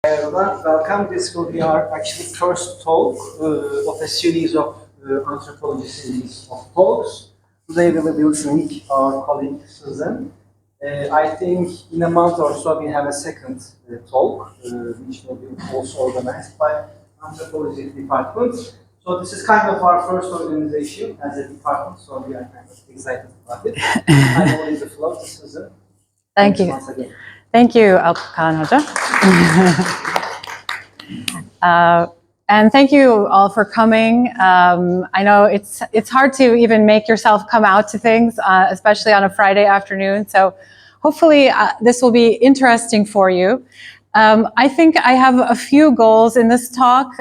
Everyone, welcome. This will be our actually first talk of a series of anthropology series of talks. Today we will be listening our colleague Susan. I think in a month or so we have a second talk, which will be also organized by Antropology department. So this is kind of our first organization as a department, so we are kind of excited about it. I'm holding the floor to Susan. Thank you. Once again. Thank you, Alpan Hoca. And thank you all for coming. I know it's hard to even make yourself come out to things, especially on a Friday afternoon. So hopefully this will be interesting for you. I think I have a few goals in this talk.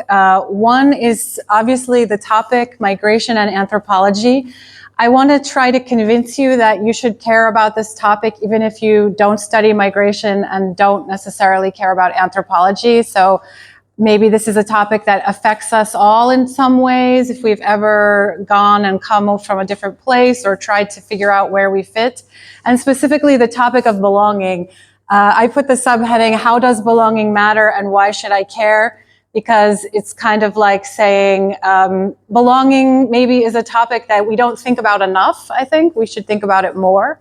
One is obviously the topic, migration and anthropology. I want to try to convince you that you should care about this topic even if you don't study migration and don't necessarily care about anthropology. So maybe this is a topic that affects us all in some ways if we've ever gone and come from a different place or tried to figure out where we fit. And specifically the topic of belonging. I put the subheading, how does belonging matter and why should I care? Because it's kind of like saying belonging maybe is a topic that we don't think about enough, I think. We should think about it more.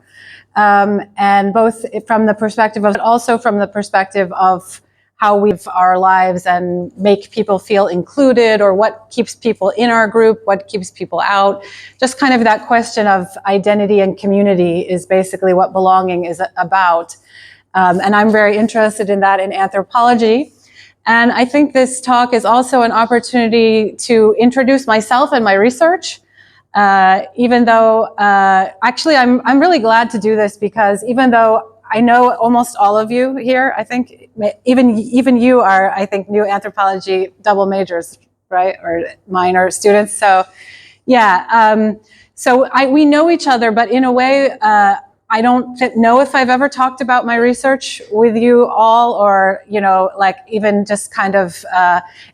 And both from the perspective of, but also from the perspective of how we live our lives and make people feel included, or what keeps people in our group, what keeps people out. Just kind of that question of identity and community is basically what belonging is about. And I'm very interested in that in anthropology. And I think this talk is also an opportunity to introduce myself and my research. Even though, actually, I'm really glad to do this because even though I know almost all of you here, I think even you are, I think, new anthropology double majors, right, or minor students. So, yeah. We know each other, but in a way, I don't know if I've ever talked about my research with you all, or, like even just kind of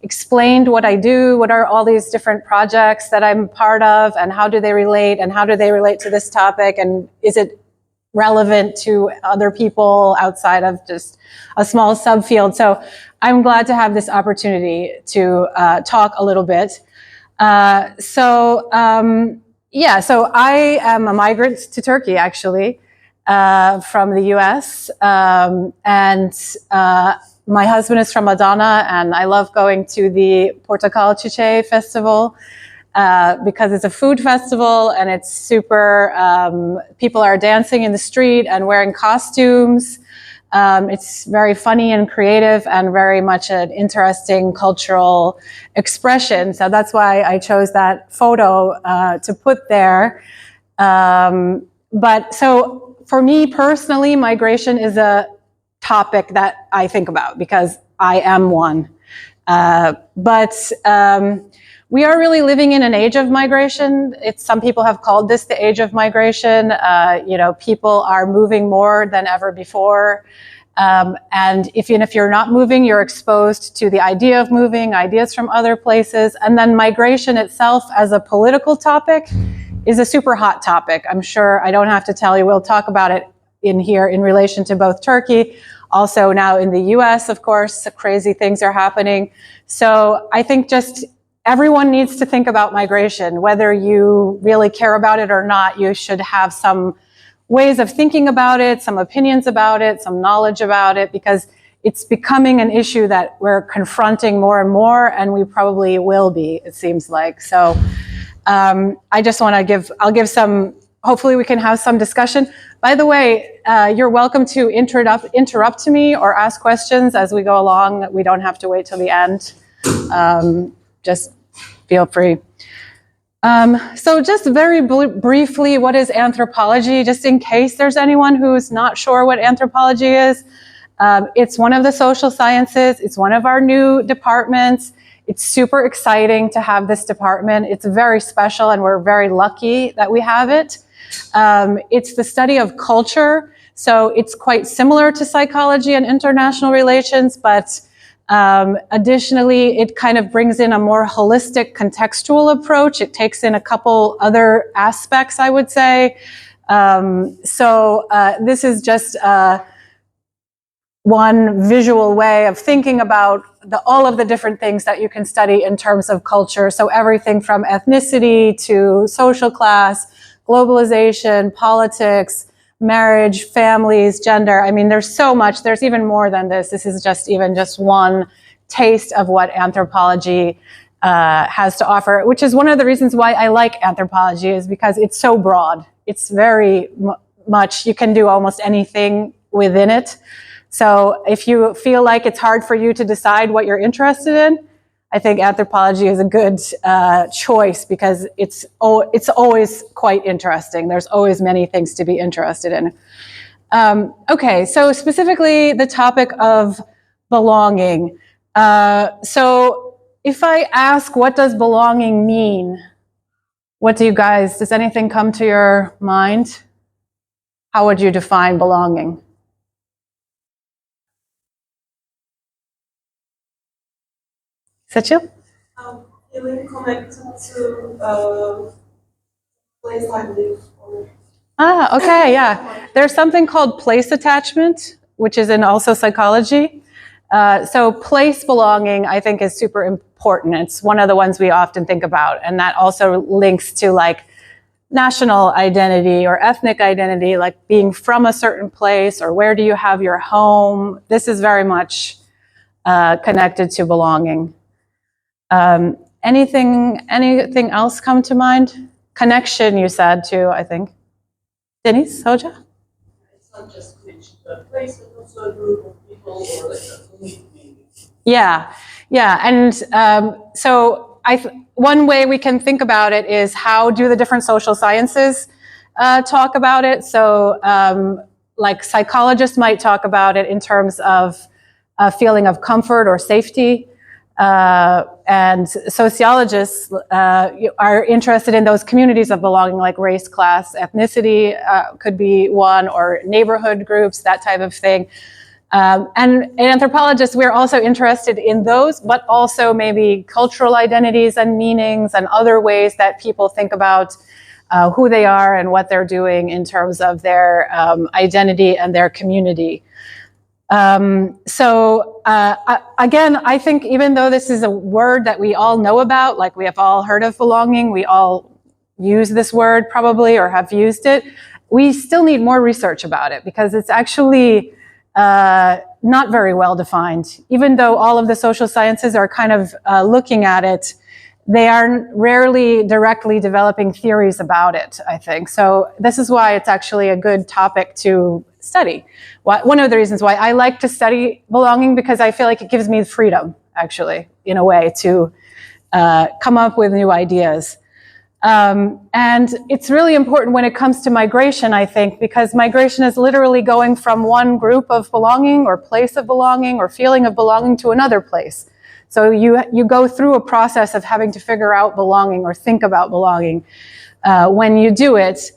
explained what I do, what are all these different projects that I'm part of, and how do they relate to this topic, and is it relevant to other people outside of just a small subfield. So I'm glad to have this opportunity to talk a little bit. So I am a migrant to Turkey, actually. From the US, and my husband is from Adana, and I love going to the Portakal Çiçeği Festival because it's a food festival and it's super, people are dancing in the street and wearing costumes. It's very funny and creative and very much an interesting cultural expression. So that's why I chose that photo to put there. But so for me personally, migration is a topic that I think about because I am one. But we are really living in an age of migration. Some people have called this the age of migration. People are moving more than ever before. And even if you're not moving, you're exposed to the idea of moving, ideas from other places. And then migration itself as a political topic is a super hot topic. I'm sure I don't have to tell you, we'll talk about it in here in relation to both Turkey, also now in the US, of course, crazy things are happening. So I think just everyone needs to think about migration, whether you really care about it or not. You should have some ways of thinking about it, some opinions about it, some knowledge about it, because it's becoming an issue that we're confronting more and more, and we probably will be, it seems like. So I just want to I'll give some, hopefully we can have some discussion. By the way, you're welcome to interrupt me or ask questions as we go along. We don't have to wait till the end. Just feel free. So just very briefly, what is anthropology? Just in case there's anyone who's not sure what anthropology is. It's one of the social sciences. It's one of our new departments. It's super exciting to have this department. It's very special and we're very lucky that we have it. It's the study of culture. So it's quite similar to psychology and international relations, but additionally, it kind of brings in a more holistic contextual approach. It takes in a couple other aspects, I would say. This is just one visual way of thinking about all of the different things that you can study in terms of culture. So everything from ethnicity to social class, globalization, politics, marriage, families, gender. I mean, there's so much. There's even more than this. This is just one taste of what anthropology has to offer, which is one of the reasons why I like anthropology, is because it's so broad. It's very much, you can do almost anything within it. So if you feel like it's hard for you to decide what you're interested in, I think anthropology is a good choice, because it's always quite interesting. There's always many things to be interested in. Okay, so specifically the topic of belonging. So if I ask, what does belonging mean? Does anything come to your mind? How would you define belonging? Seçil? Feeling connected to place I live. Okay, yeah. There's something called place attachment, which is in also psychology. So place belonging, I think, is super important. It's one of the ones we often think about, and that also links to like national identity or ethnic identity, like being from a certain place, or where do you have your home. This is very much connected to belonging. Anything else come to mind? Connection, you said too, I think. Denise, Hoja? It's not just connection to a place, but also a group of people or like a community. Yeah, and so one way we can think about it is, how do the different social sciences talk about it? So like psychologists might talk about it in terms of a feeling of comfort or safety. And sociologists are interested in those communities of belonging, like race, class, ethnicity could be one, or neighborhood groups, that type of thing. And anthropologists, we're also interested in those, but also maybe cultural identities and meanings and other ways that people think about who they are and what they're doing in terms of their identity and their community. Again, I think even though this is a word that we all know about, like we have all heard of belonging, we all use this word probably or have used it, we still need more research about it, because it's actually not very well defined. Even though all of the social sciences are kind of looking at it, they are rarely directly developing theories about it, I think. So this is why it's actually a good topic to study. One of the reasons why I like to study belonging, because I feel like it gives me freedom, actually, in a way, to come up with new ideas. And it's really important when it comes to migration, I think, because migration is literally going from one group of belonging or place of belonging or feeling of belonging to another place. So you go through a process of having to figure out belonging or think about belonging when you do it.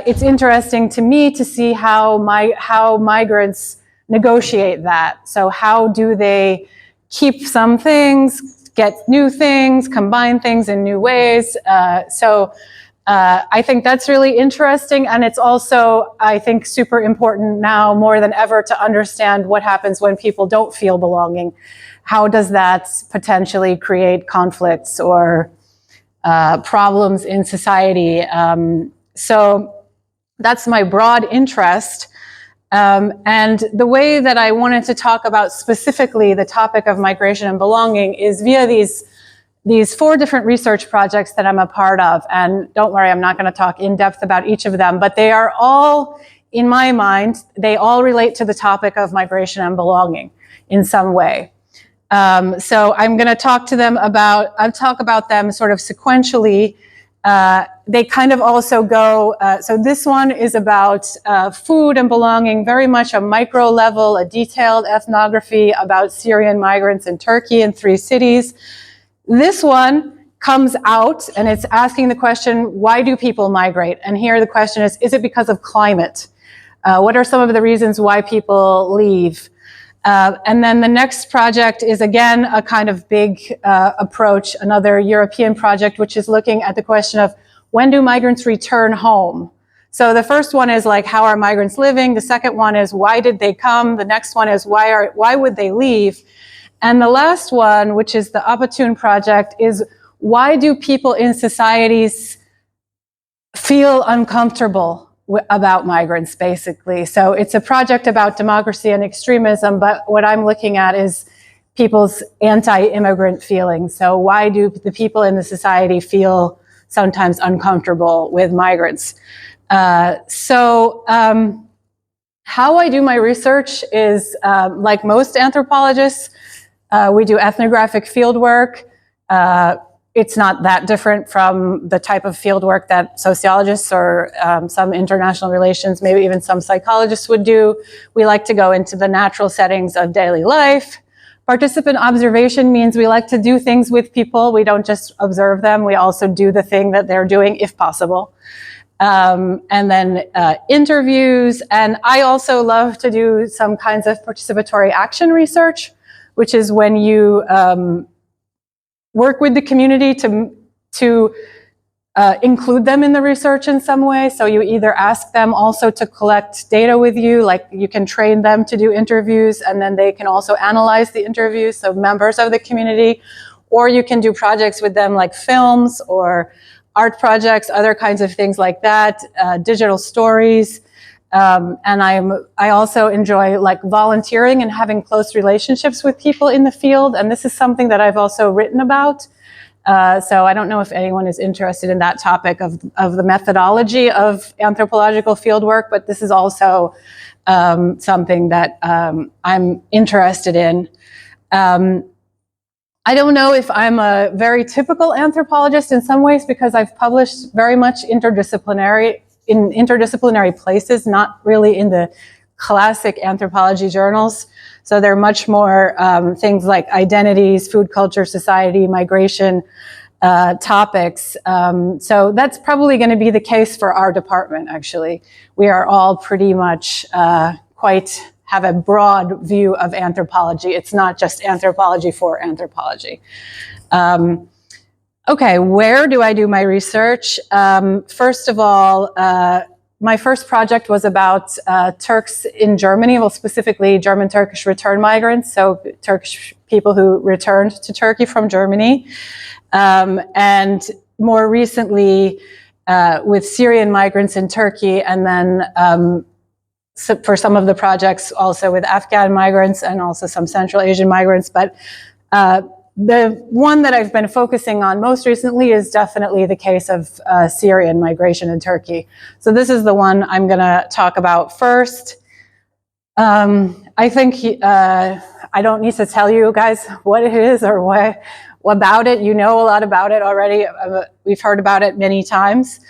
It's interesting to me to see how migrants negotiate that. So how do they keep some things, get new things, combine things in new ways? I think that's really interesting, and it's also, I think, super important now more than ever to understand what happens when people don't feel belonging. How does that potentially create conflicts or problems in society? So that's my broad interest. And the way that I wanted to talk about specifically the topic of migration and belonging is via these 4 different research projects that I'm a part of. And don't worry, I'm not going to talk in depth about each of them, but they are all, in my mind, they all relate to the topic of migration and belonging in some way. So I'm going to talk about them sort of sequentially. They kind of also go, so this one is about food and belonging, very much a micro level, a detailed ethnography about Syrian migrants in Turkey in 3 cities. This one comes out and it's asking the question, why do people migrate? And here the question is it because of climate? What are some of the reasons why people leave? And then the next project is, again, a kind of big approach, another European project, which is looking at the question of when do migrants return home? So the first one is like, how are migrants living? The second one is, why did they come? The next one is, why would they leave? And the last one, which is the Opportune Project, is why do people in societies feel uncomfortable about migrants, basically? So it's a project about democracy and extremism, but what I'm looking at is people's anti-immigrant feelings. So why do the people in the society feel sometimes uncomfortable with migrants? How I do my research is, like most anthropologists, we do ethnographic field work. It's not that different from the type of field work that sociologists or some international relations, maybe even some psychologists would do. We like to go into the natural settings of daily life. Participant observation means we like to do things with people. We don't just observe them. We also do the thing that they're doing, if possible. And then interviews. And I also love to do some kinds of participatory action research, which is when you work with the community to include them in the research in some way. So you either ask them also to collect data with you, like you can train them to do interviews, and then they can also analyze the interviews, so members of the community, or you can do projects with them like films or art projects, other kinds of things like that, digital stories. And I also enjoy like volunteering and having close relationships with people in the field. And this is something that I've also written about. So I don't know if anyone is interested in that topic of the methodology of anthropological fieldwork, but this is also something that I'm interested in. I don't know if I'm a very typical anthropologist in some ways, because I've published very much in interdisciplinary places, not really in the classic anthropology journals. So they're much more things like identities, food, culture, society, migration topics. So that's probably going to be the case for our department, actually. We are all pretty much have a broad view of anthropology. It's not just anthropology for anthropology. Okay, where do I do my research? First of all, my first project was about Turks in Germany, well, specifically German-Turkish return migrants, so Turkish people who returned to Turkey from Germany. And more recently, with Syrian migrants in Turkey, and then for some of the projects also with Afghan migrants and also some Central Asian migrants. But the one that I've been focusing on most recently is definitely the case of Syrian migration in Turkey. So this is the one I'm going to talk about first. I think I don't need to tell you guys what it is or what about it. You know a lot about it already. We've heard about it many times.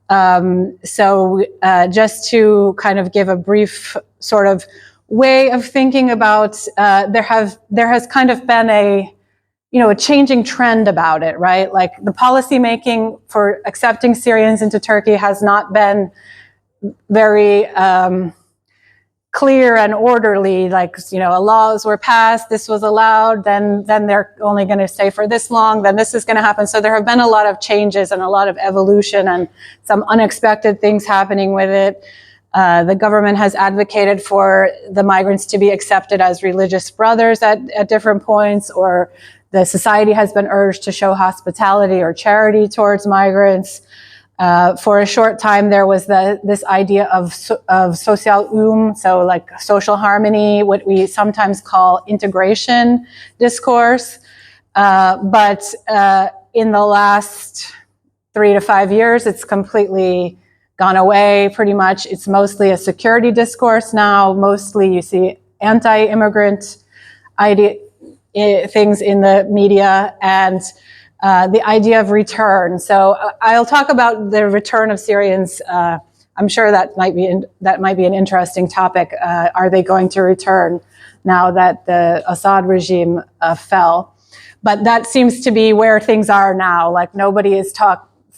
So just to kind of give a brief sort of way of thinking about, there has kind of been a changing trend about it, right? Like the policy making for accepting Syrians into Turkey has not been very clear and orderly. Like, laws were passed, this was allowed, then they're only going to stay for this long, then this is going to happen. So there have been a lot of changes and a lot of evolution and some unexpected things happening with it. The government has advocated for the migrants to be accepted as religious brothers at different points, or the society has been urged to show hospitality or charity towards migrants. For a short time, there was this idea of sozial so like social harmony, what we sometimes call integration discourse. But in the last 3 to 5 years, it's completely gone away, pretty much. It's mostly a security discourse now. Mostly you see anti-immigrant things in the media, and the idea of return. So I'll talk about the return of Syrians. I'm sure that might be an interesting topic. Are they going to return now that the Assad regime fell? But that seems to be where things are now. Like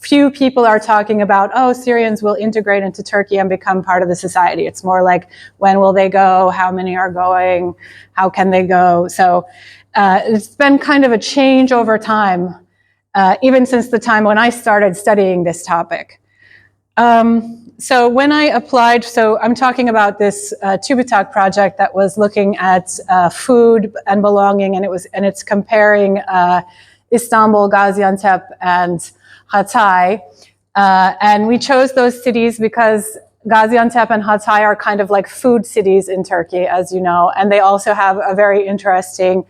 few people are talking about, oh, Syrians will integrate into Turkey and become part of the society. It's more like, when will they go? How many are going? How can they go? So it's been kind of a change over time, even since the time when I started studying this topic. So when I applied, so I'm talking about this TÜBİTAK project that was looking at food and belonging, and it's comparing Istanbul, Gaziantep, and Hatay. And we chose those cities because Gaziantep and Hatay are kind of like food cities in Turkey, as you know, and they also have a very interesting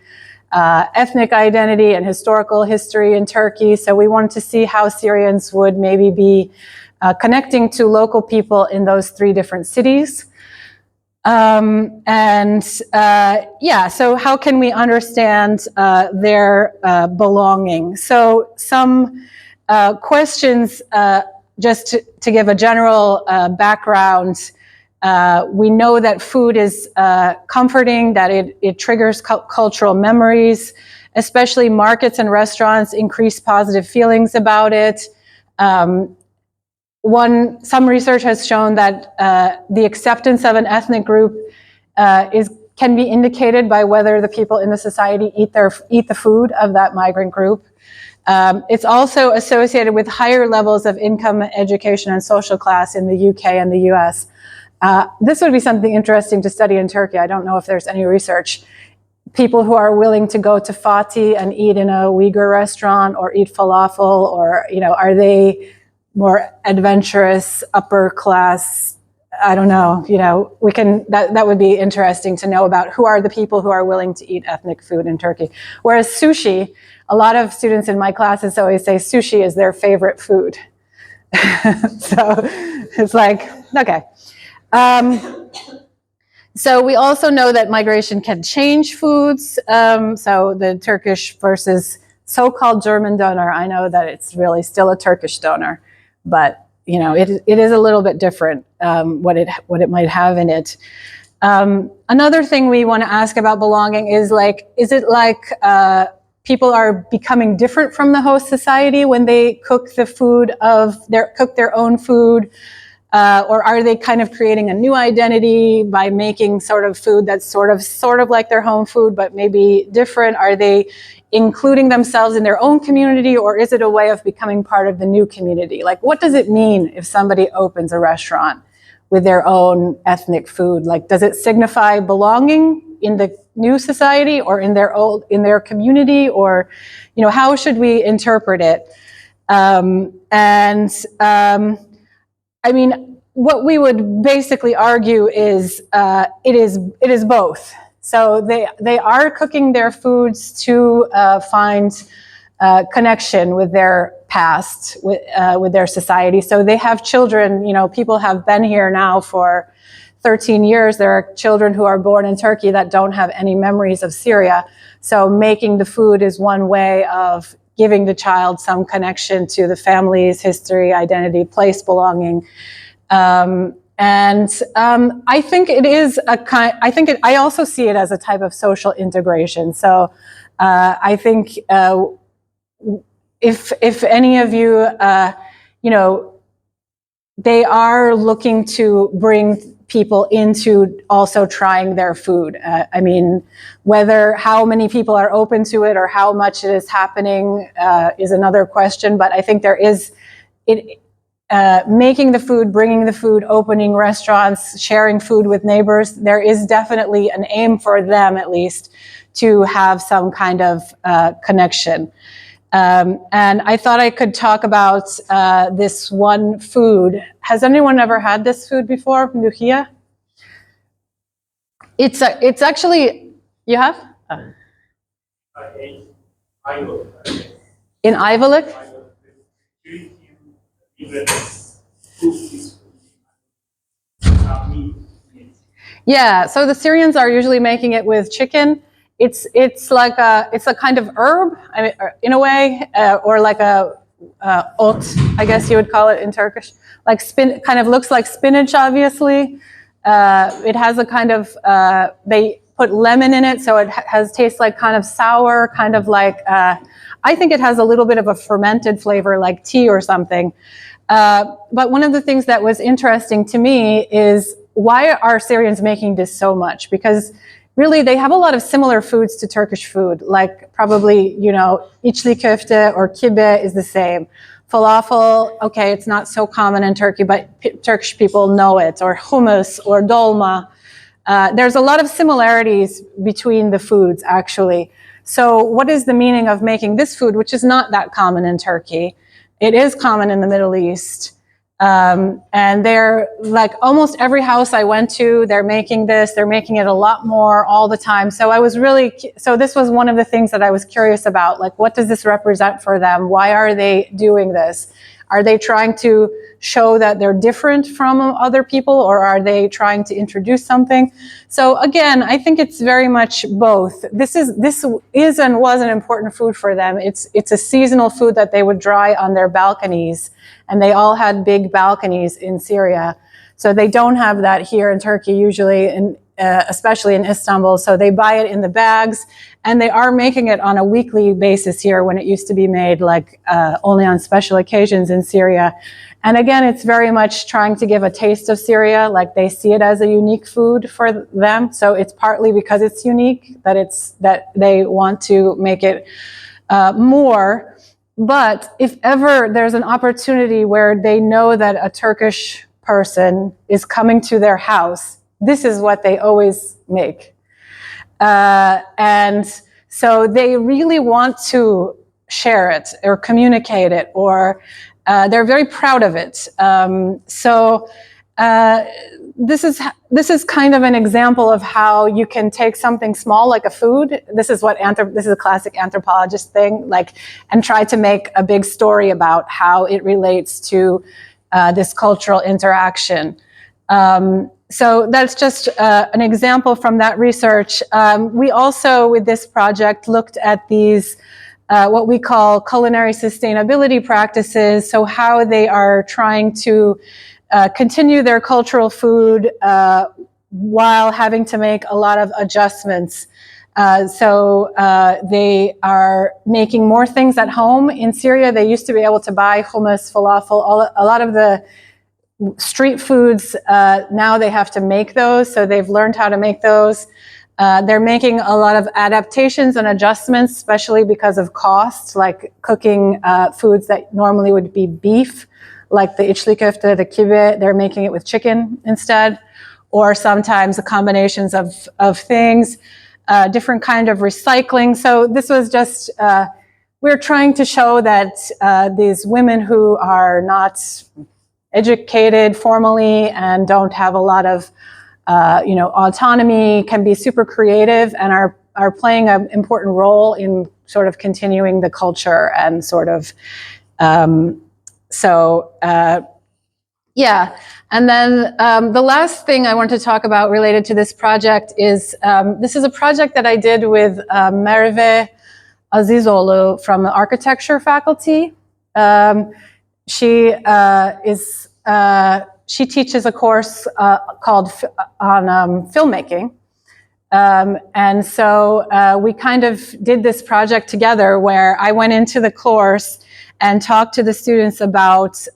ethnic identity and historical history in Turkey. So we wanted to see how Syrians would maybe be connecting to local people in those 3 different cities. So how can we understand their belonging? So some questions, just to give a general background. We know that food is comforting, that it triggers cultural memories, especially markets and restaurants increase positive feelings about it. Some research has shown that the acceptance of an ethnic group can be indicated by whether the people in the society eat the food of that migrant group. It's also associated with higher levels of income, education, and social class in the UK and the US. This would be something interesting to study in Turkey. I don't know if there's any research. People who are willing to go to Fatih and eat in a Uyghur restaurant or eat falafel, or, are they more adventurous, upper class? I don't know, that would be interesting to know about who are the people who are willing to eat ethnic food in Turkey. Whereas sushi, a lot of students in my classes always say sushi is their favorite food. So it's like, okay. So we also know that migration can change foods. So the Turkish versus so-called German donor, I know that it's really still a Turkish donor, but it is a little bit different, what it might have in it. Another thing we want to ask about belonging is is it like people are becoming different from the host society when they cook their own food? Or are they kind of creating a new identity by making sort of food that's sort of like their home food, but maybe different? Are they including themselves in their own community, or is it a way of becoming part of the new community? Like, what does it mean if somebody opens a restaurant with their own ethnic food? Like, does it signify belonging in the new society or in their community, or, how should we interpret it? I mean, what we would basically argue is it is both. So they are cooking their foods to find connection with their past, with their society. So they have children. People have been here now for 13 years. There are children who are born in Turkey that don't have any memories of Syria. So making the food is one way of giving the child some connection to the family's history, identity, place, belonging. I think it is I also see it as a type of social integration. So I think if any of you, they are looking to bring people into also trying their food. I mean, how many people are open to it or how much it is happening is another question. But I think there is making the food, bringing the food, opening restaurants, sharing food with neighbors. There is definitely an aim for them, at least, to have some kind of connection. And I thought I could talk about this one food. Has anyone ever had this food before, luhia? It's actually, you have? In Ayvalık? Yeah, so the Syrians are usually making it with chicken. It's a kind of herb, I mean, in a way, or like a ot, I guess you would call it in Turkish. Like kind of looks like spinach, obviously. It has a kind of they put lemon in it, so it tastes like kind of sour, kind of like I think it has a little bit of a fermented flavor, like tea or something. But one of the things that was interesting to me is, why are Syrians making this so much? Because really they have a lot of similar foods to Turkish food, like probably, içli köfte or kibe is the same. Falafel, okay, it's not so common in Turkey, but Turkish people know it, or hummus, or dolma. There's a lot of similarities between the foods, actually. So what is the meaning of making this food, which is not that common in Turkey? It is common in the Middle East. And they're like almost every house I went to, they're making this, they're making it a lot more all the time. So so this was one of the things that I was curious about, like, what does this represent for them? Why are they doing this? Are they trying to show that they're different from other people, or are they trying to introduce something? So again, I think it's very much both. This is and was an important food for them. It's a seasonal food that they would dry on their balconies, and they all had big balconies in Syria. So they don't have that here in Turkey usually, especially in Istanbul. So they buy it in the bags, and they are making it on a weekly basis here when it used to be made like only on special occasions in Syria. And again, it's very much trying to give a taste of Syria, like they see it as a unique food for them. So it's partly because it's unique that they want to make it more. But if ever there's an opportunity where they know that a Turkish person is coming to their house, this is what they always make. And so they really want to share it or communicate it, or they're very proud of it. This is kind of an example of how you can take something small like a food. This is a classic anthropologist thing, like, and try to make a big story about how it relates to this cultural interaction. So that's just an example from that research. We also, with this project, looked at these what we call culinary sustainability practices, so how they are trying to continue their cultural food while having to make a lot of adjustments. So they are making more things at home. In Syria, they used to be able to buy hummus, falafel, a lot of the street foods. Now they have to make those, so they've learned how to make those. They're making a lot of adaptations and adjustments, especially because of cost, like cooking foods that normally would be beef, like the içli köfte, the kibe, they're making it with chicken instead, or sometimes the combinations of things, different kind of recycling. So this was just, we're trying to show that these women who are not educated formally and don't have a lot of autonomy can be super creative and are playing an important role in sort of continuing the culture and sort of, yeah. And then the last thing I want to talk about related to this project is, this is a project that I did with Merve Azizoğlu from the architecture faculty. She teaches a course called on filmmaking. And so we kind of did this project together where I went into the course and talked to the students about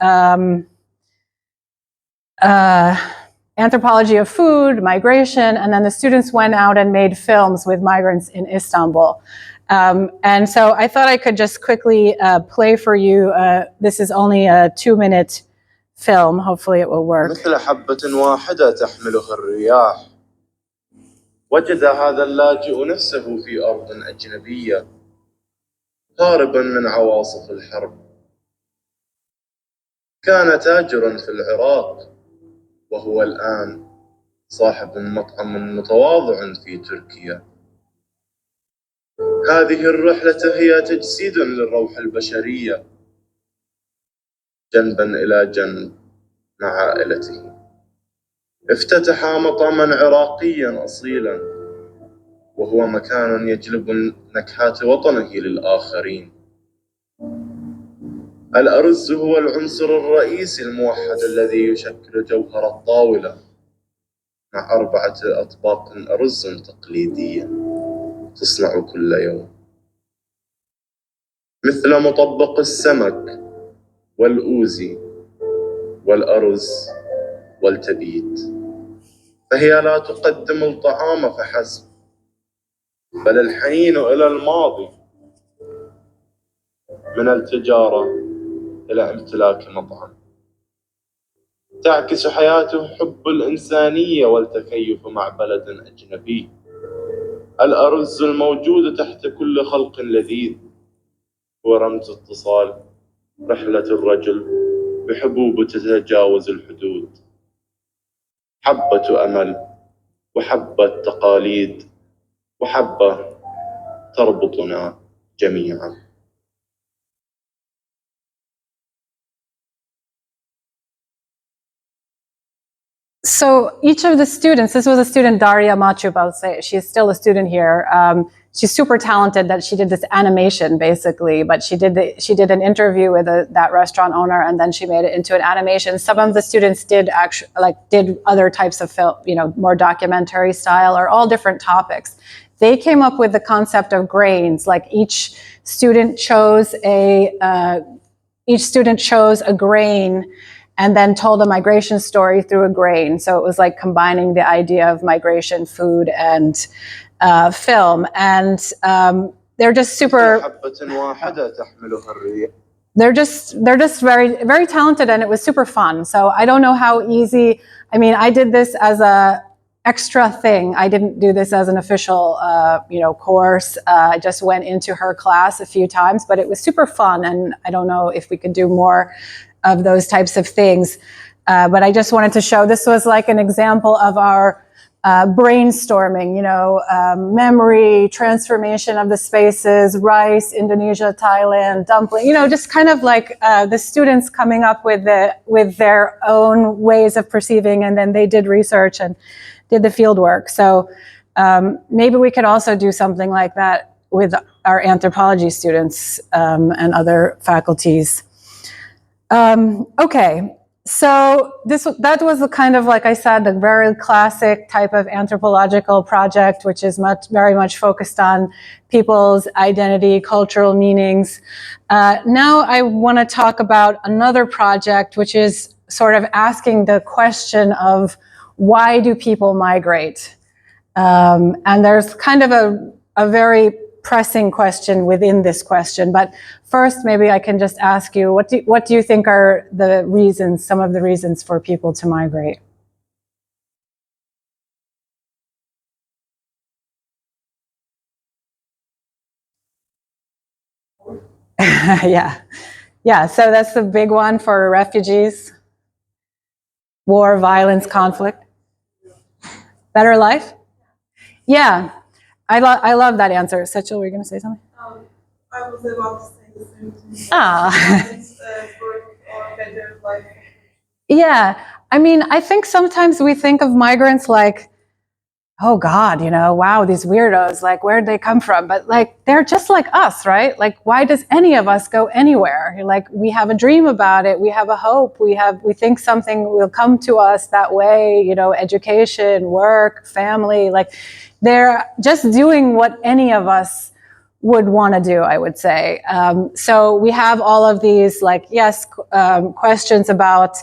anthropology of food, migration, and then the students went out and made films with migrants in Istanbul. And so I thought I could just quickly play for you. This is only a 2-minute film. Hopefully it will work. مثل حبة واحدة تحملها الرياح وجد هذا اللاجئ نفسه في أرض أجنبية هاربا من عواصف الحرب. كان تاجرا في العراق وهو الآن صاحب مطعم متواضع في تركيا. هذه الرحلة هي تجسيد للروح البشرية جنبا إلى جنب مع عائلته. افتتح مطعما عراقيا أصيلا وهو مكان يجلب نكهات وطنه للآخرين. الأرز هو العنصر الرئيسي الموحد الذي يشكل جوهر الطاولة مع 4 أطباق أرز تقليدية تصنع كل يوم، مثل مطبق السمك والأوزي والأرز والتبيت. فهي لا تقدم الطعام فحسب، بل الحنين إلى الماضي، من التجارة إلى امتلاك مطعم. تعكس حياته حب الإنسانية والتكيف مع بلد أجنبي. الأرز الموجود تحت كل خلق لذيذ هو رمز اتصال رحلة الرجل بحبوب تتجاوز الحدود. حبة أمل وحبة تقاليد وحبة تربطنا جميعا. So each of the students, this was a student, Daria Machub, I'll say, she's still a student here. She's super talented that she did this animation basically, but she did an interview with that restaurant owner and then she made it into an animation. Some of the students did did other types of film, more documentary style or all different topics. They came up with the concept of grains, like each student chose a grain and then told a migration story through a grain. So it was like combining the idea of migration, food, and film. And they're just super. They're just very, very talented, and it was super fun. So I don't know how easy. I mean, I did this as a extra thing. I didn't do this as an official, course. I just went into her class a few times, but it was super fun. And I don't know if we could do more of those types of things. But I just wanted to show, this was like an example of our brainstorming, memory, transformation of the spaces, rice, Indonesia, Thailand, dumpling, just kind of like the students coming up with their own ways of perceiving, and then they did research and did the field work. So maybe we could also do something like that with our anthropology students and other faculties. Okay, so that was the kind of, like I said, the very classic type of anthropological project, which is very much focused on people's identity, cultural meanings. Now I want to talk about another project, which is sort of asking the question of why do people migrate? And there's kind of a very pressing question within this question. But first, maybe I can just ask you, what do you think are the reasons, some of the reasons for people to migrate? Yeah, so that's the big one for refugees. War, violence, conflict. Better life? Yeah. I love that answer. Sechel, were you going to say something? I was about to say the same thing. Or better life. Yeah, I mean, I think sometimes we think of migrants like, oh God, wow, these weirdos, like, where'd they come from? But like, they're just like us, right? Like, why does any of us go anywhere? Like, we have a dream about it. We have a hope. We think something will come to us that way, education, work, family, like they're just doing what any of us would want to do, I would say. So we have all of these, questions about,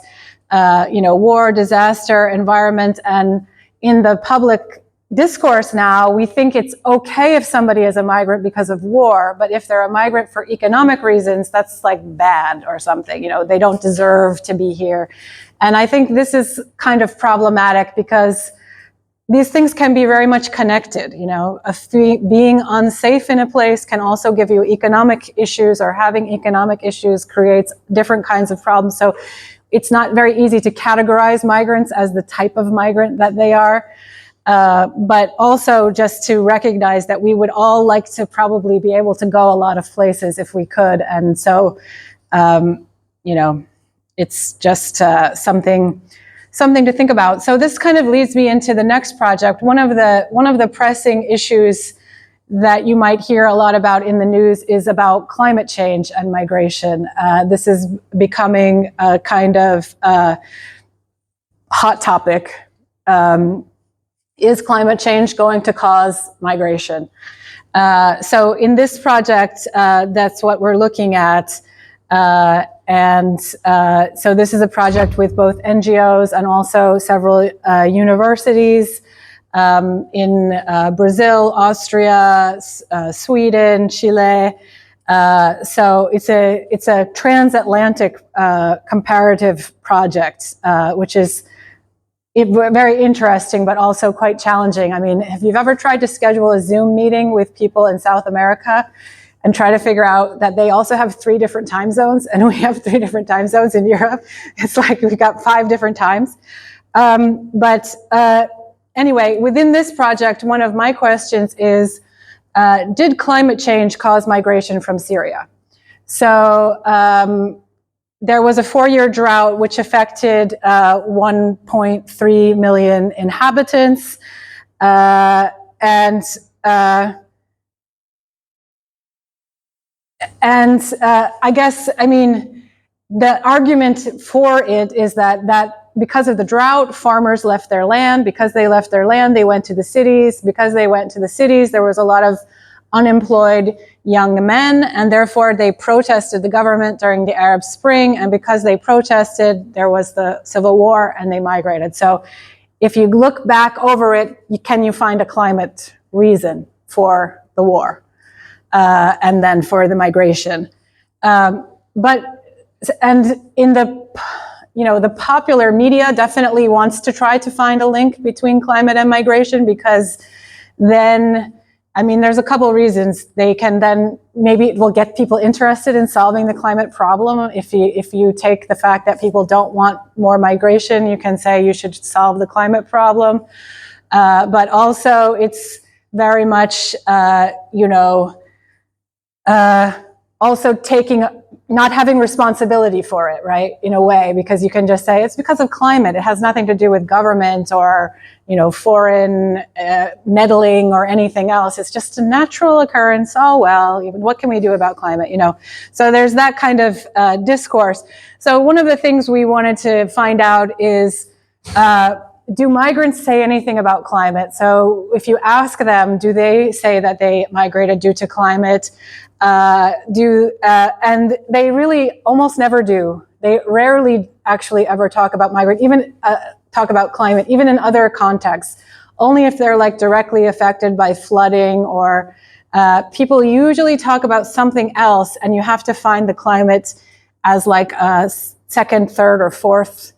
war, disaster, environment, and in the public discourse now, we think it's okay if somebody is a migrant because of war, but if they're a migrant for economic reasons, that's like bad or something. They don't deserve to be here. And I think this is kind of problematic because these things can be very much connected. Being unsafe in a place can also give you economic issues, or having economic issues creates different kinds of problems. So it's not very easy to categorize migrants as the type of migrant that they are. But also just to recognize that we would all like to probably be able to go a lot of places if we could. And so, it's just something to think about. So this kind of leads me into the next project. One of the pressing issues that you might hear a lot about in the news is about climate change and migration. This is becoming a kind of hot topic. Is climate change going to cause migration? So in this project, that's what we're looking at. So this is a project with both NGOs and also several universities in Brazil, Austria, Sweden, Chile, So it's a transatlantic comparative project, which is very interesting, but also quite challenging. I mean, if you've ever tried to schedule a Zoom meeting with people in South America and try to figure out that they also have 3 different time zones, and we have 3 different time zones in Europe, it's like we've got 5 different times. Anyway, within this project, one of my questions is, did climate change cause migration from Syria? So there was a 4-year drought which affected 1.3 million inhabitants, and I guess, I mean, the argument for it is that because of the drought, farmers left their land. Because they left their land, they went to the cities. Because they went to the cities, there was a lot of unemployed young men, and therefore they protested the government during the Arab Spring, and because they protested, there was the civil war, and they migrated. So if you look back over it, can you find a climate reason for the war, and then for the migration? And in the, the popular media definitely wants to try to find a link between climate and migration, because then, I mean, there's a couple of reasons. They can then, maybe it will get people interested in solving the climate problem. If you take the fact that people don't want more migration, you can say you should solve the climate problem. But also it's very much, also not having responsibility for it, right? In a way, because you can just say it's because of climate. It has nothing to do with government or, foreign meddling or anything else. It's just a natural occurrence. Oh, well, what can we do about climate? So there's that kind of discourse. So one of the things we wanted to find out is, do migrants say anything about climate? So if you ask them, do they say that they migrated due to climate? And they really almost never do. They rarely actually ever talk about talk about climate, even in other contexts. Only if they're like directly affected by flooding, or people usually talk about something else, and you have to find the climate as like a second, third, or fourth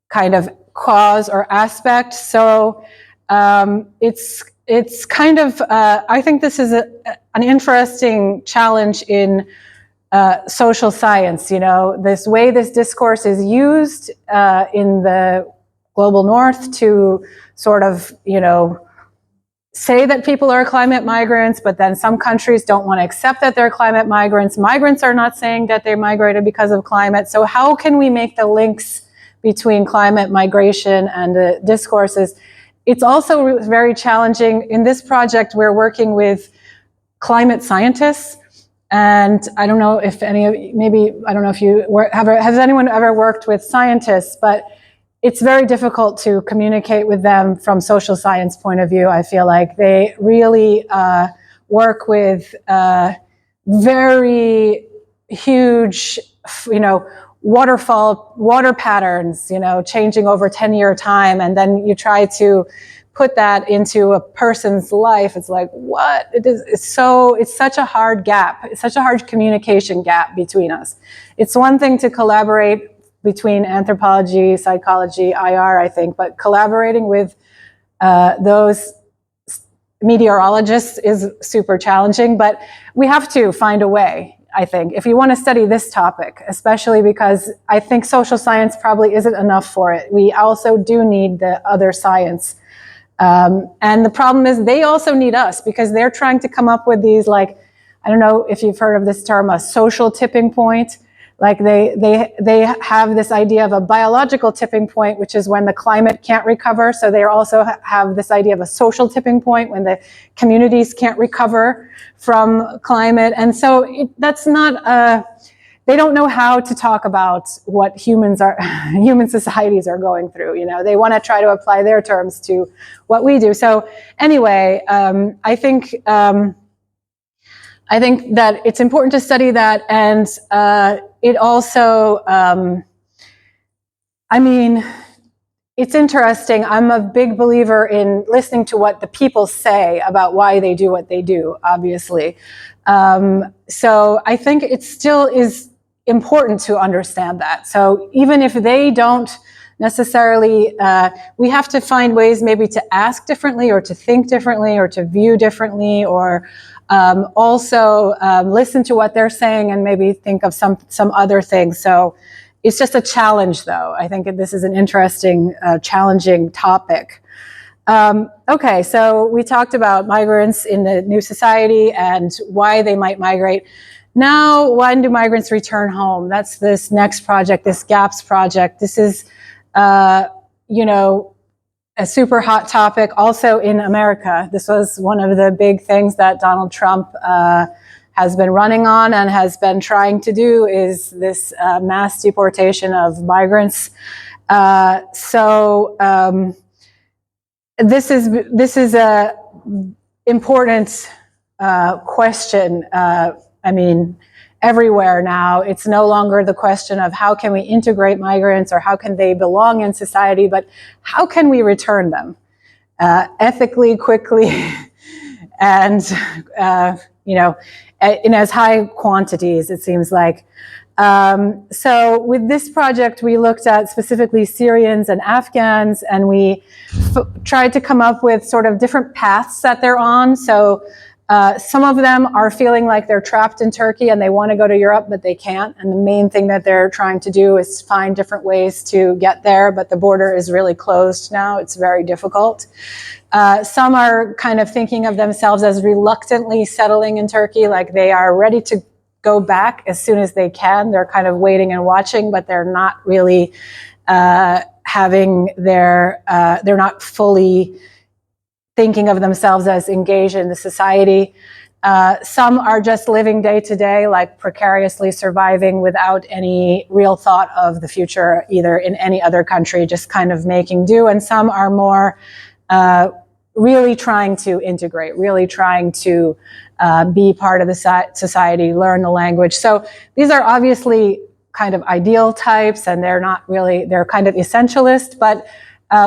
kind of cause or aspect. So it's kind of, I think this is an interesting challenge in social science. This way this discourse is used in the global north to sort of, say that people are climate migrants, but then some countries don't want to accept that they're climate migrants. Migrants are not saying that they migrated because of climate. So how can we make the links between climate migration and the discourses? It's also very challenging. In this project, we're working with climate scientists. And I don't know if any of you, has anyone ever worked with scientists, but it's very difficult to communicate with them from social science point of view. I feel like they really work with very huge, water patterns, changing over 10-year time. And then you try to put that into a person's life. It's like, what? It's such a hard gap. It's such a hard communication gap between us. It's one thing to collaborate between anthropology, psychology, IR, I think, but collaborating with those meteorologists is super challenging, but we have to find a way, I think, if you want to study this topic, especially because I think social science probably isn't enough for it. We also do need the other science. And the problem is they also need us, because they're trying to come up with these, like, I don't know if you've heard of this term, a social tipping point. Like they have this idea of a biological tipping point, which is when the climate can't recover. So they also have this idea of a social tipping point when the communities can't recover from climate. And so that's not, they don't know how to talk about what human societies are going through. They want to try to apply their terms to what we do. So anyway, I think that it's important to study that, and it also, it's interesting. I'm a big believer in listening to what the people say about why they do what they do, obviously. So I think it still is important to understand that. So even if they don't necessarily, we have to find ways maybe to ask differently or to think differently or to view differently, or also listen to what they're saying and maybe think of some other things. So it's just a challenge, though. I think this is an interesting, challenging topic. Okay, so we talked about migrants in the new society and why they might migrate. Now, when do migrants return home? That's this next project, this GAPS project. This is, you know, a super hot topic also in America. This was one of the big things that Donald Trump has been running on and has been trying to do, is this mass deportation of migrants. This is a important question. I mean, everywhere now, it's no longer the question of how can we integrate migrants or how can they belong in society, but how can we return them ethically, quickly, and you know, in as high quantities, it seems like. So with this project, we looked at specifically Syrians and Afghans, and we tried to come up with sort of different paths that they're on. So some of them are feeling like they're trapped in Turkey and they want to go to Europe, but they can't. And the main thing that they're trying to do is find different ways to get there, but the border is really closed now. It's very difficult. Some are kind of thinking of themselves as reluctantly settling in Turkey, like they are ready to go back as soon as they can. They're kind of waiting and watching, but they're not really they're not fully thinking of themselves as engaged in the society. Some are just living day to day, like precariously surviving without any real thought of the future, either in any other country, just kind of making do. And some are more really trying to integrate, really trying to be part of the society, learn the language. So these are obviously kind of ideal types, and they're not really, they're kind of essentialist, but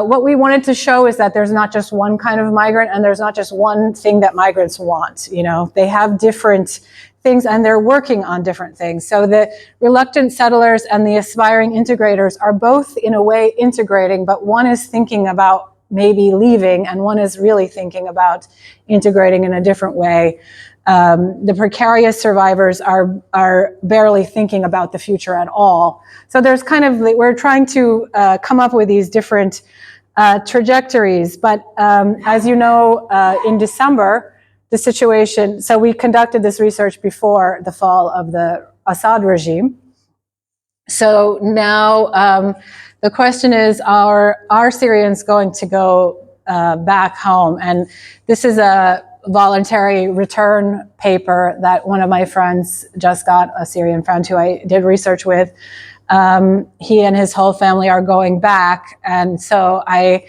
what we wanted to show is that there's not just one kind of migrant, and there's not just one thing that migrants want. You know, they have different things and they're working on different things. So the reluctant settlers and the aspiring integrators are both in a way integrating, but one is thinking about maybe leaving and one is really thinking about integrating in a different way. The precarious survivors are barely thinking about the future at all. So there's kind of, we're trying to come up with these different trajectories. But as you know, in December, the situation, so we conducted this research before the fall of the Assad regime. So now the question is, are Syrians going to go back home? And this is a voluntary return paper that one of my friends just got, a Syrian friend who I did research with. He and his whole family are going back. And so I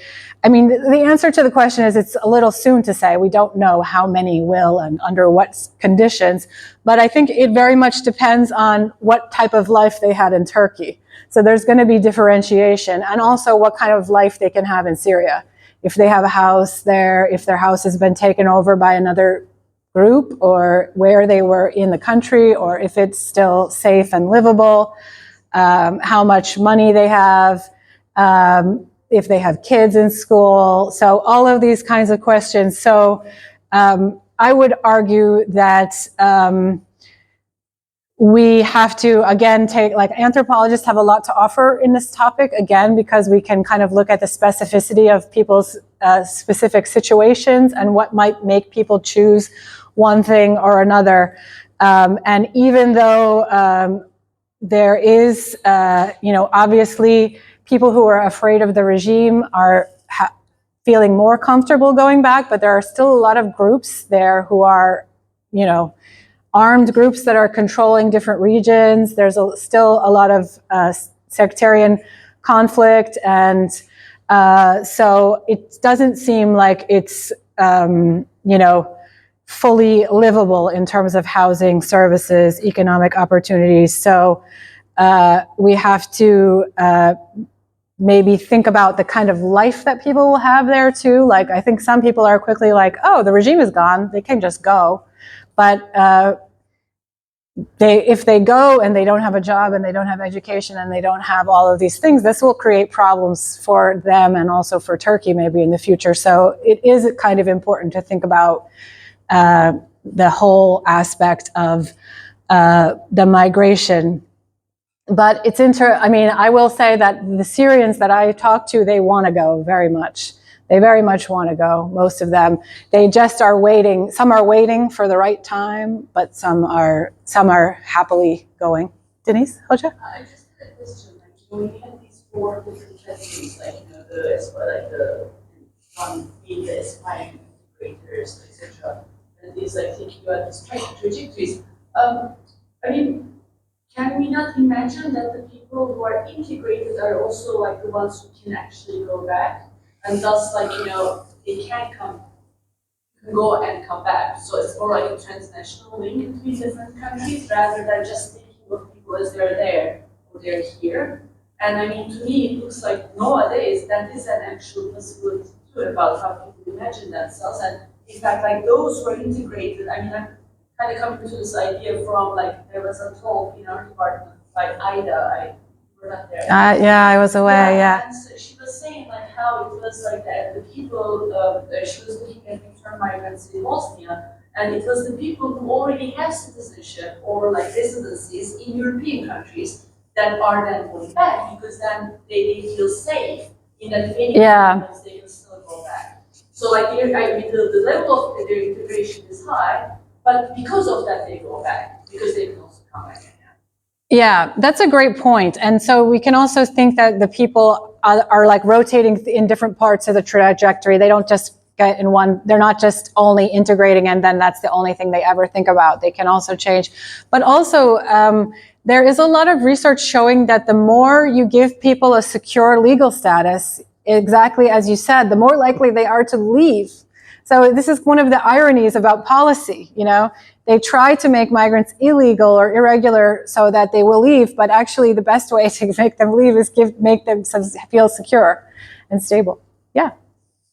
mean, the answer to the question is it's a little soon to say. We don't know how many will and under what conditions, but I think it very much depends on what type of life they had in Turkey. So there's going to be differentiation, and also what kind of life they can have in Syria. If they have a house there, if their house has been taken over by another group, or where they were in the country, or if it's still safe and livable, how much money they have, if they have kids in school. So all of these kinds of questions. So I would argue that we have to, again, take, like, anthropologists have a lot to offer in this topic, again, because we can kind of look at the specificity of people's specific situations and what might make people choose one thing or another. And even though there is, you know, obviously people who are afraid of the regime are feeling more comfortable going back, but there are still a lot of groups there who are, you know, armed groups that are controlling different regions. There's still a lot of sectarian conflict, and so it doesn't seem like it's, you know, fully livable in terms of housing, services, economic opportunities. So we have to maybe think about the kind of life that people will have there too. Like, I think some people are quickly like, oh, the regime is gone, they can just go. But if they go and they don't have a job and they don't have education and they don't have all of these things, this will create problems for them and also for Turkey maybe in the future. So it is kind of important to think about the whole aspect of the migration. But it's I mean, I will say that the Syrians that I talk to, they want to go very much. They very much want to go, most of them. They just are waiting. Some are waiting for the right time, but some are happily going. Denise, Hoca? I just had a question. Like, when we have these 4 different categories, like, the being the aspiring integrators, etc., and these like thinking about these trajectories. I mean, can we not imagine that the people who are integrated are also like the ones who can actually go back? And thus, like, they can go and come back. So it's more like a transnational link between different countries rather than just thinking of people as they're there or they're here. And I mean, to me, it looks like nowadays that is an actual possibility too about how people imagine themselves. And in fact, like those who are integrated, I mean, I'm kind of coming to this idea from like, there was a talk in our department by Ida. We're not there. Yeah, I was away, yeah. And so she was saying like how it was like that the people, she was looking at return migrants in Bosnia, and it was the people who already have citizenship or like residencies in European countries that are then going back, because then they feel safe in that if anything happens, they can still go back. So like, I mean, the level of their integration is high, but because of that they go back, because they can also come back. Yeah, that's a great point. And so we can also think that the people are like rotating in different parts of the trajectory. They don't just get in one, they're not just only integrating and then that's the only thing they ever think about. They can also change. But also, there is a lot of research showing that the more you give people a secure legal status, exactly as you said, the more likely they are to leave. So this is one of the ironies about policy, They try to make migrants illegal or irregular so that they will leave, but actually the best way to make them leave is make them feel secure and stable. Yeah.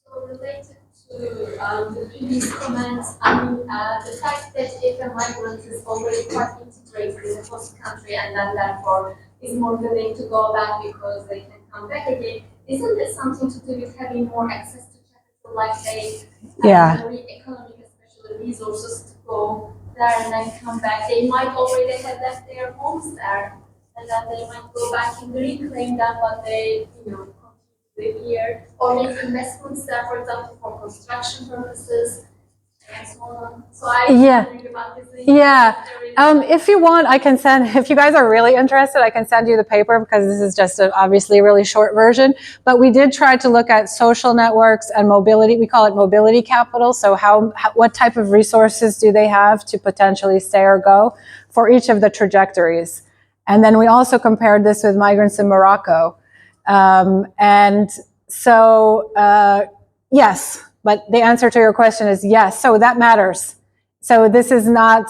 So related to the previous comments, the fact that if a migrant is already quite integrated in the host country and then therefore is more willing to go back because they can come back again, isn't it something to do with having more access to capital, like they very economic, especially resources to go there and then come back? They might already have left their homes there, and then they might go back and reclaim them, but they, continue to live here or make investments there, for example, for construction purposes and so on. So I'm wondering about this. If you want, I can if you guys are really interested, I can send you the paper because this is just obviously a really short version. But we did try to look at social networks and mobility. We call it mobility capital. So what type of resources do they have to potentially stay or go for each of the trajectories? And then we also compared this with migrants in Morocco. And so, yes, but the answer to your question is yes. So that matters. So this is not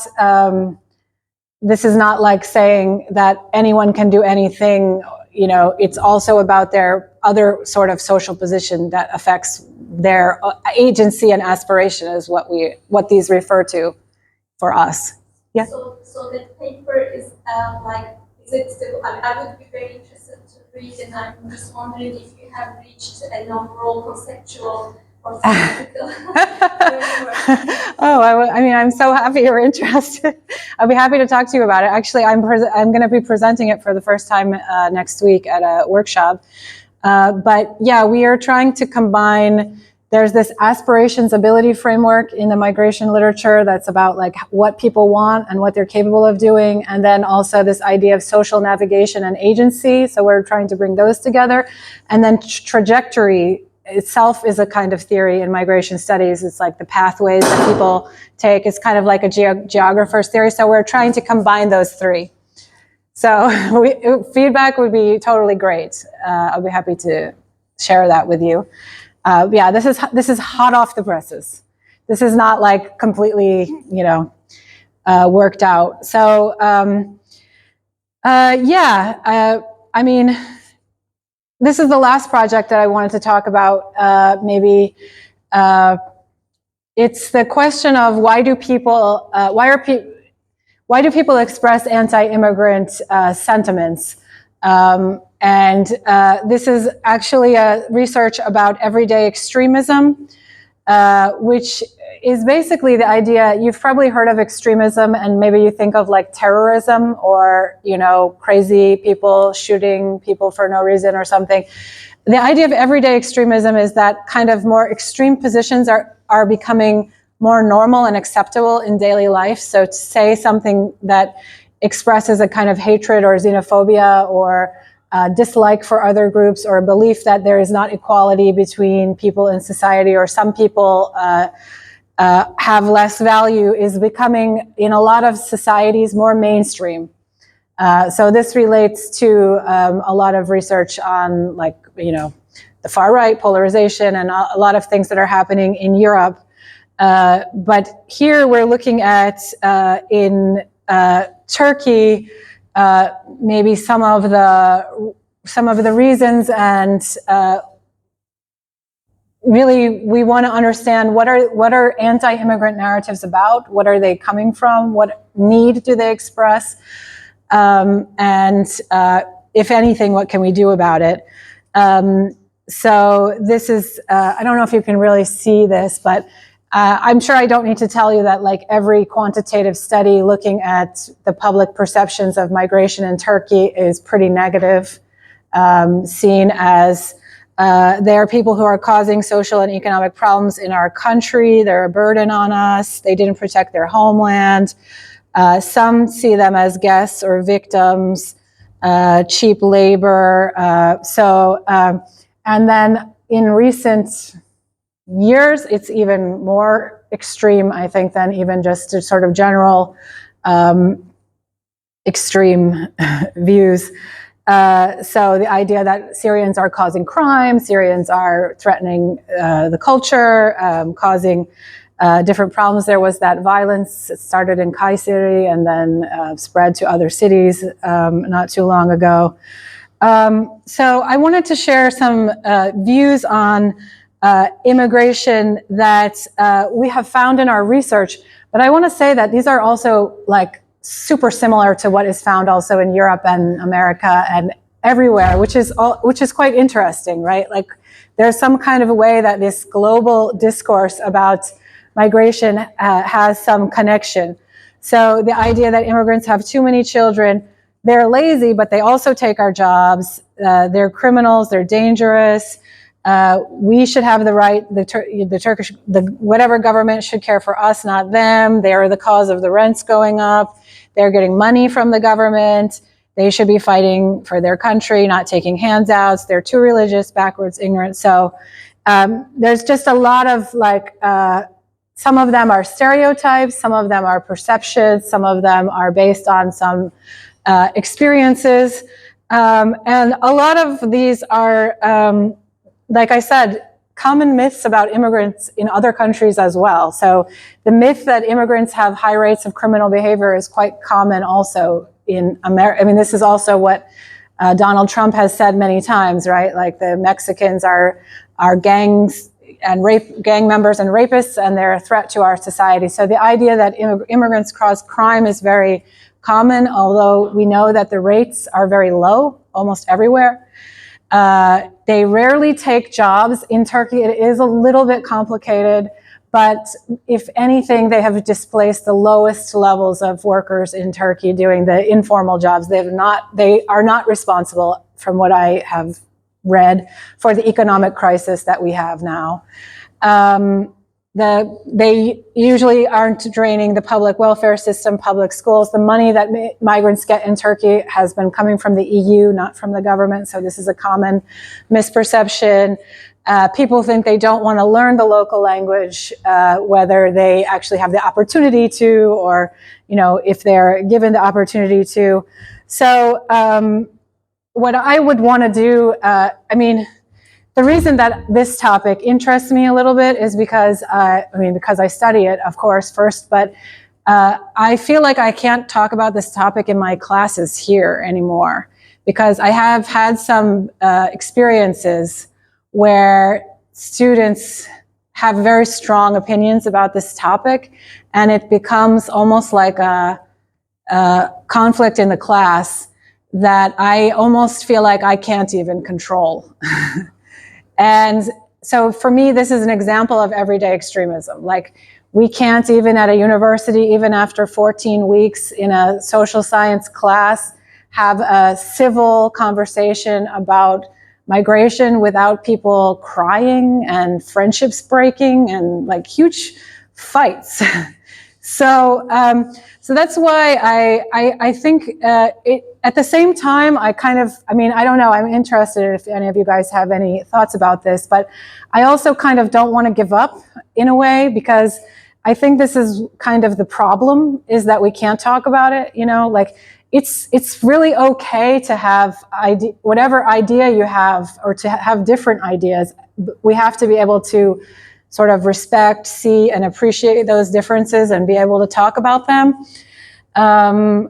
like saying that anyone can do anything. It's also about their other sort of social position that affects their agency and aspiration is what these refer to for us. Yeah. So that paper is is it still? I would be very interested to read, and I'm just wondering if you have reached an overall conceptual. I'm so happy you're interested. I'll be happy to talk to you about it. Actually, I'm going to be presenting it for the first time next week at a workshop. But yeah, we are trying to combine. There's this aspirations ability framework in the migration literature that's about like what people want and what they're capable of doing. And then also this idea of social navigation and agency. So we're trying to bring those together. And then trajectory itself is a kind of theory in migration studies. It's like the pathways that people take. It's kind of like a geographer's theory. So we're trying to combine those three. So feedback would be totally great. I'll be happy to share that with you. This is hot off the presses. This is not like completely, worked out. So, this is the last project that I wanted to talk about. It's the question of why do people express anti-immigrant sentiments? This is actually a research about everyday extremism, which is basically the idea. You've probably heard of extremism, and maybe you think of like terrorism or, you know, crazy people shooting people for no reason or something. The idea of everyday extremism is that kind of more extreme positions are becoming more normal and acceptable in daily life. So to say something that expresses a kind of hatred or xenophobia or dislike for other groups, or a belief that there is not equality between people in society, or some people have less value, is becoming in a lot of societies more mainstream. So this relates to a lot of research on, like, you know, the far right polarization and a lot of things that are happening in Europe. But here we're looking at in Turkey, maybe some of the reasons, and really we want to understand what are anti-immigrant narratives about, what are they coming from, what need do they express, and if anything, what can we do about it? So this is, I don't know if you can really see this, but I'm sure I don't need to tell you that, like, every quantitative study looking at the public perceptions of migration in Turkey is pretty negative, seen as they are people who are causing social and economic problems in our country. They're a burden on us. They didn't protect their homeland. Some see them as guests or victims, cheap labor. And then in recent years, it's even more extreme, I think, than even just a sort of general extreme views. So the idea that Syrians are causing crime, Syrians are threatening the culture, causing different problems. There was that violence. It started in Kayseri and then spread to other cities not too long ago. So I wanted to share some views on immigration that we have found in our research, but I want to say that these are also like super similar to what is found also in Europe and America and everywhere, which is quite interesting, right? Like, there's some kind of a way that this global discourse about migration has some connection. So the idea that immigrants have too many children, they're lazy, but they also take our jobs. They're criminals. They're dangerous. We should have the right, whatever government should care for us, not them. They are the cause of the rents going up. They're getting money from the government. They should be fighting for their country, not taking handouts. They're too religious, backwards, ignorant. So there's just a lot of, like, some of them are stereotypes, some of them are perceptions, some of them are based on some experiences. And a lot of these are, like I said, common myths about immigrants in other countries as well. So the myth that immigrants have high rates of criminal behavior is quite common also in America. I mean, this is also what Donald Trump has said many times, right? Like, the Mexicans are gangs and gang members and rapists, and they're a threat to our society. So the idea that immigrants cause crime is very common, although we know that the rates are very low almost everywhere. They rarely take jobs. In Turkey, it is a little bit complicated, but if anything, they have displaced the lowest levels of workers in Turkey doing the informal jobs. They are not responsible, from what I have read, for the economic crisis that we have now. They usually aren't draining the public welfare system, public schools. The money that migrants get in Turkey has been coming from the EU, not from the government. So this is a common misperception. People think they don't want to learn the local language, whether they actually have the opportunity to, or, you know, if they're given the opportunity to. So what I would want to do, the reason that this topic interests me a little bit is because, because I study it, of course, first, but I feel like I can't talk about this topic in my classes here anymore, because I have had some experiences where students have very strong opinions about this topic, and it becomes almost like a conflict in the class that I almost feel like I can't even control. And so for me, this is an example of everyday extremism. Like, we can't even at a university, even after 14 weeks in a social science class, have a civil conversation about migration without people crying and friendships breaking and like huge fights. So that's why I think at the same time, I don't know, I'm interested if any of you guys have any thoughts about this, but I also kind of don't want to give up in a way, because I think this is kind of the problem, is that we can't talk about it, you know, like it's really okay to have whatever idea you have, or to have different ideas. We have to be able to sort of respect, see, and appreciate those differences and be able to talk about them. Some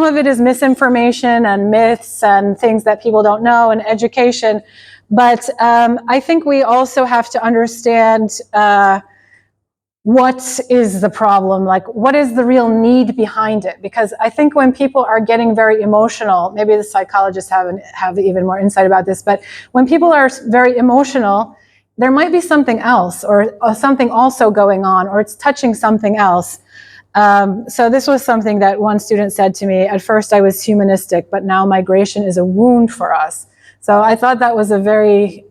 of it is misinformation and myths and things that people don't know, and education. But I think we also have to understand what is the problem, like what is the real need behind it? Because I think when people are getting very emotional, maybe the psychologists have even more insight about this, but when people are very emotional, there might be something else, or something also going on, or it's touching something else. So this was something that one student said to me: at first I was humanistic, but now migration is a wound for us. So I thought that was a very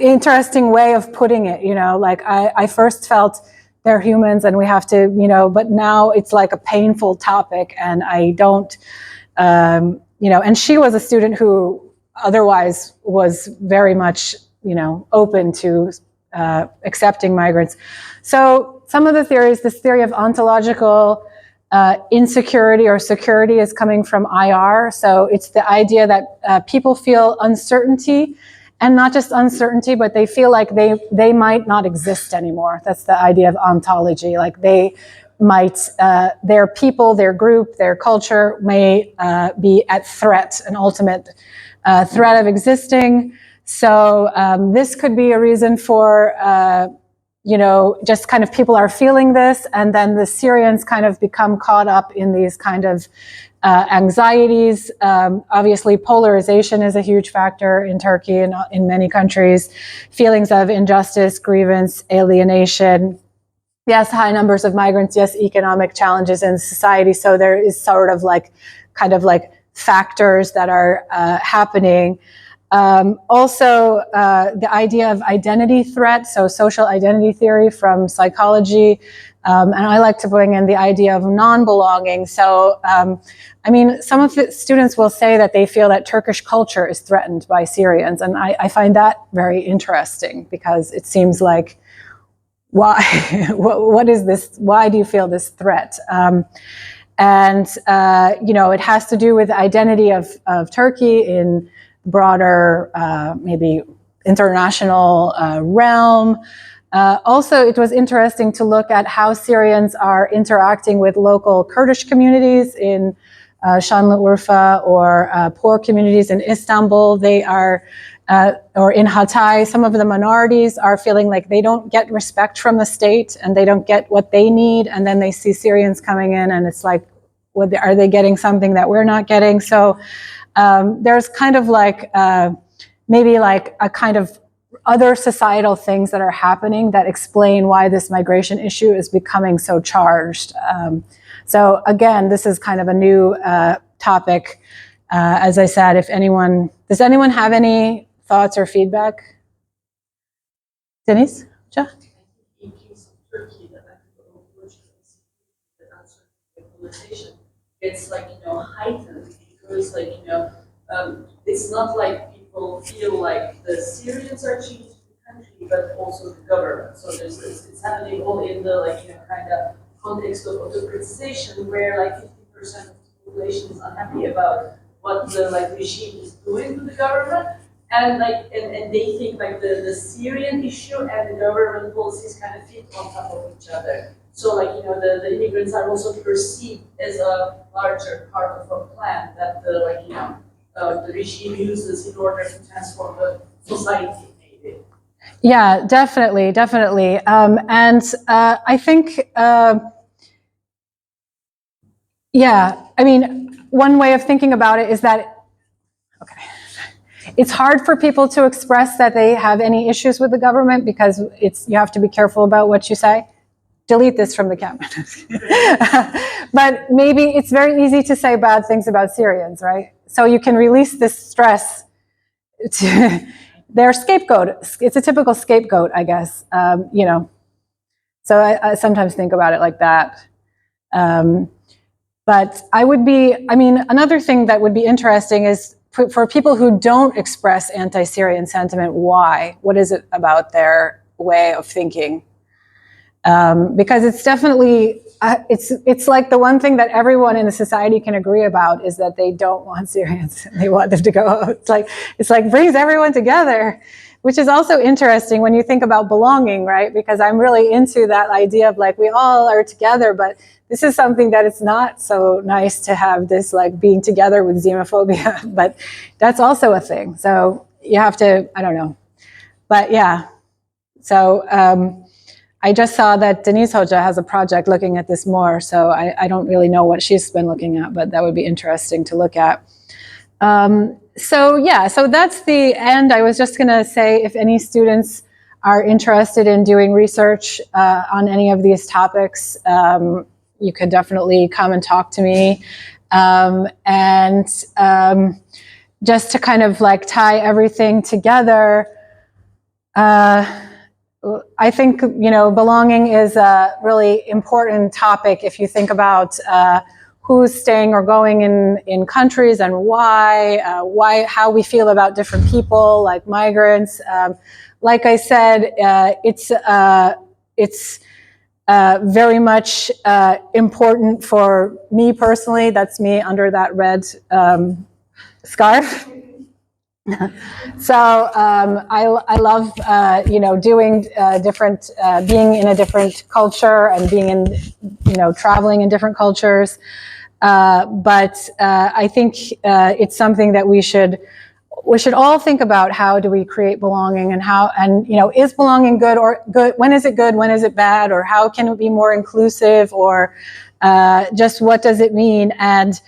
interesting way of putting it, you know, like I first felt they're humans and we have to, you know, but now it's like a painful topic, and I don't, you know, and she was a student who otherwise was very much, you know, open to accepting migrants. So some of the theories, this theory of ontological insecurity or security, is coming from IR. So it's the idea that people feel uncertainty, and not just uncertainty, but they feel like they might not exist anymore. That's the idea of ontology. Like they might, their people, their group, their culture may be at threat, an ultimate threat of existing. So this could be a reason for, you know, just kind of people are feeling this, and then the Syrians kind of become caught up in these kind of anxieties. Obviously, polarization is a huge factor in Turkey and in many countries. Feelings of injustice, grievance, alienation. Yes, high numbers of migrants. Yes, economic challenges in society. So there is sort of like, kind of like factors that are happening. Also, the idea of identity threat, so social identity theory from psychology. And I like to bring in the idea of non-belonging. So, I mean, some of the students will say that they feel that Turkish culture is threatened by Syrians. And I find that very interesting, because it seems like, why? What is this? Why do you feel this threat? And, you know, it has to do with the identity of Turkey in broader, maybe international realm. Also, it was interesting to look at how Syrians are interacting with local Kurdish communities in Şanlıurfa, or poor communities in Istanbul. They are, or in Hatay, some of the minorities are feeling like they don't get respect from the state, and they don't get what they need. And then they see Syrians coming in, and it's like, are they getting something that we're not getting? So there's kind of like, maybe like a kind of other societal things that are happening that explain why this migration issue is becoming so charged. So again, this is kind of a new topic. As I said, does anyone have any thoughts or feedback? Denise? Ja? In case of Turkey, the anthropological it's like, you know, heightened, because like, you know, it's not like people feel like the Syrians are changing the country, but also the government. So it's happening all in the, like, you know, kind of context of autocratization, where like 50% of the population is unhappy about what the like regime is doing to the government, And they think like the Syrian issue and the government policies kind of fit on top of each other. So like, the immigrants are also perceived as a larger part of a plan that the regime uses in order to transform the society, maybe. Yeah, definitely. I think, I mean, one way of thinking about it is that, it's hard for people to express that they have any issues with the government because you have to be careful about what you say. Delete this from the camera. But maybe it's very easy to say bad things about Syrians, right? So you can release this stress to their scapegoat. It's a typical scapegoat, I guess. So I sometimes think about it like that. But another thing that would be interesting is for people who don't express anti-Syrian sentiment, why? What is it about their way of thinking? Because it's definitely, it's like the one thing that everyone in the society can agree about is that they don't want Syrians. They want them to go out. It's like brings everyone together, which is also interesting when you think about belonging, right? Because I'm really into that idea of like, we all are together, but this is something that it's not so nice to have this like being together with xenophobia, but that's also a thing. So you have to, I don't know, but yeah. So, I just saw that Denise Hoja has a project looking at this more, so I don't really know what she's been looking at, but that would be interesting to look at. So that's the end. I was just going to say if any students are interested in doing research on any of these topics, you could definitely come and talk to me. Just to kind of like tie everything together, I think, belonging is a really important topic if you think about who's staying or going in countries and why, how we feel about different people, like migrants. Like I said, it's very much important for me personally. That's me under that red scarf. So I love doing different, being in a different culture and being in traveling in different cultures. But I think it's something that we should all think about. How do we create belonging, and is belonging good or good? When is it good? When is it bad? Or how can it be more inclusive? Or just what does it mean? And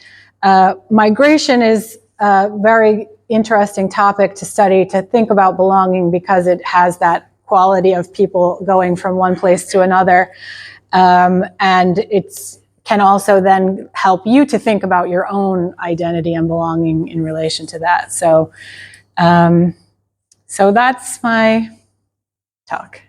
migration is very interesting topic to study, to think about belonging, because it has that quality of people going from one place to another. And it can also then help you to think about your own identity and belonging in relation to that. So, so that's my talk.